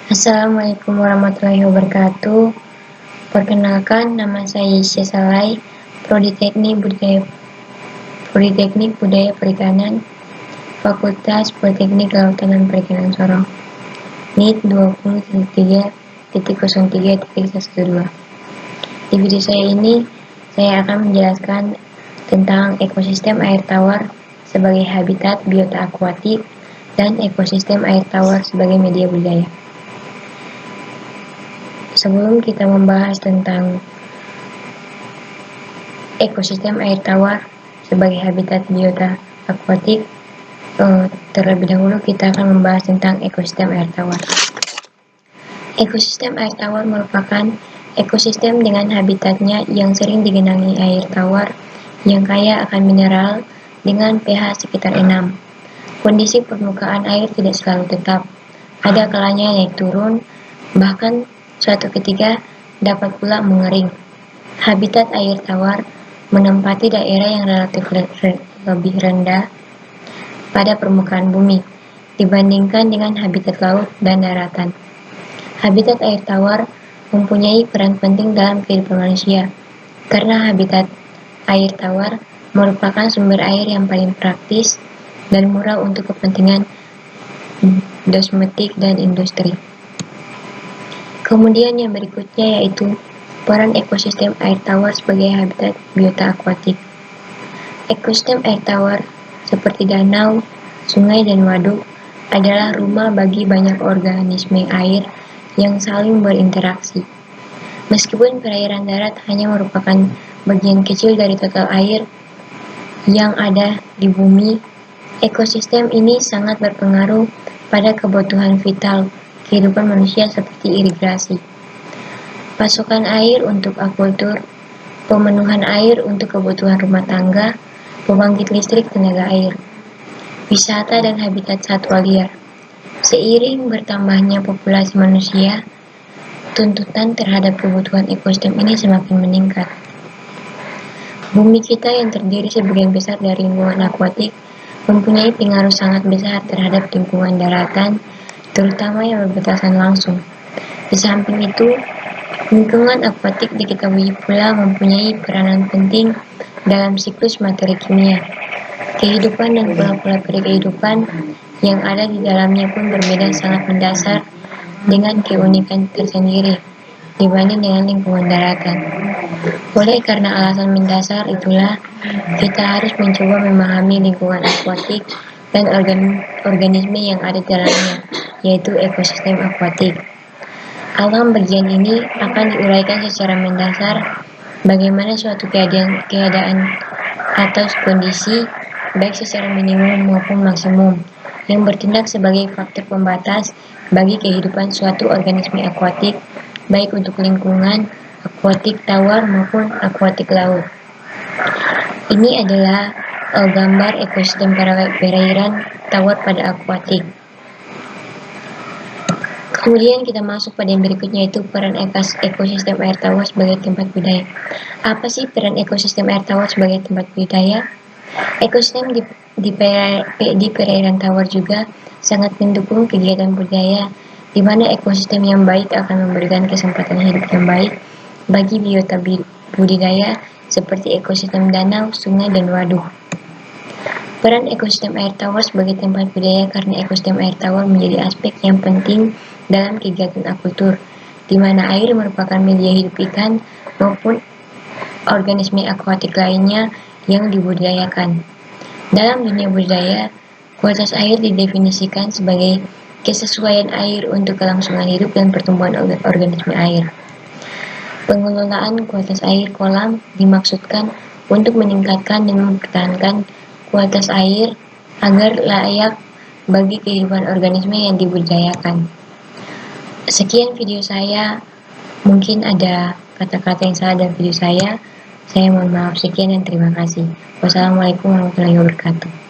Assalamualaikum warahmatullahi wabarakatuh. Perkenalkan, nama saya Yesya Salai, Prodi Teknik Budaya Perikanan, Fakultas Politeknik Kelautan dan Perikanan Sorong. NIT 20.3.03.112. Di video saya ini, saya akan menjelaskan tentang ekosistem air tawar sebagai habitat biota akuatik dan ekosistem air tawar sebagai media budaya. Sebelum kita membahas tentang ekosistem air tawar sebagai habitat biota akuatik, terlebih dahulu kita akan membahas tentang ekosistem air tawar. Ekosistem air tawar merupakan ekosistem dengan habitatnya yang sering digenangi air tawar yang kaya akan mineral dengan pH sekitar 6. Kondisi permukaan air tidak selalu tetap, ada kalanya naik turun, bahkan suatu ketika dapat pula mengering. Habitat air tawar menempati daerah yang relatif lebih rendah pada permukaan bumi dibandingkan dengan habitat laut dan daratan. Habitat air tawar mempunyai peran penting dalam kehidupan manusia karena habitat air tawar merupakan sumber air yang paling praktis dan murah untuk kepentingan kosmetik dan industri. Kemudian yang berikutnya yaitu peran ekosistem air tawar sebagai habitat biota akuatik. Ekosistem air tawar seperti danau, sungai, dan waduk adalah rumah bagi banyak organisme air yang saling berinteraksi. Meskipun perairan darat hanya merupakan bagian kecil dari total air yang ada di bumi, ekosistem ini sangat berpengaruh pada kebutuhan vital kehidupan manusia seperti irigasi, pasokan air untuk akuakultur, pemenuhan air untuk kebutuhan rumah tangga, pembangkit listrik tenaga air, wisata dan habitat satwa liar. Seiring bertambahnya populasi manusia, tuntutan terhadap kebutuhan ekosistem ini semakin meningkat. Bumi kita yang terdiri sebagian besar dari lingkungan akuatik mempunyai pengaruh sangat besar terhadap lingkungan daratan, terutama yang berbatasan langsung. Di samping itu, lingkungan akuatik diketahui pula mempunyai peranan penting dalam siklus materi kimia. Kehidupan dan pola-pola kehidupan yang ada di dalamnya pun berbeda sangat mendasar dengan keunikan tersendiri dibanding dengan lingkungan daratan. Oleh karena alasan mendasar itulah, kita harus mencoba memahami lingkungan akuatik dan organisme yang ada di dalamnya, yaitu ekosistem akuatik. Dalam bagian ini akan diuraikan secara mendasar bagaimana suatu keadaan atau kondisi, baik secara minimum maupun maksimum, yang bertindak sebagai faktor pembatas bagi kehidupan suatu organisme akuatik, baik untuk lingkungan akuatik tawar maupun akuatik laut. Ini adalah gambar ekosistem perairan tawar pada akuatik. Kemudian kita masuk pada yang berikutnya, yaitu peran ekosistem air tawar sebagai tempat budaya. Apa sih peran ekosistem air tawar sebagai tempat budaya? Ekosistem di perairan tawar juga sangat mendukung kegiatan budaya, di mana ekosistem yang baik akan memberikan kesempatan hidup yang baik bagi biota budidaya seperti ekosistem danau, sungai, dan waduk. Peran ekosistem air tawar sebagai tempat budaya karena ekosistem air tawar menjadi aspek yang penting dalam kegiatan akuakultur, di mana air merupakan media hidup ikan maupun organisme akuatik lainnya yang dibudidayakan. Dalam dunia budidaya, kualitas air didefinisikan sebagai kesesuaian air untuk kelangsungan hidup dan pertumbuhan organisme air. Pengelolaan kualitas air kolam dimaksudkan untuk meningkatkan dan mempertahankan kualitas air agar layak bagi kehidupan organisme yang dibudidayakan. Sekian video saya, mungkin ada kata-kata yang salah dalam video saya mohon maaf. Sekian dan terima kasih. Wassalamualaikum warahmatullahi wabarakatuh.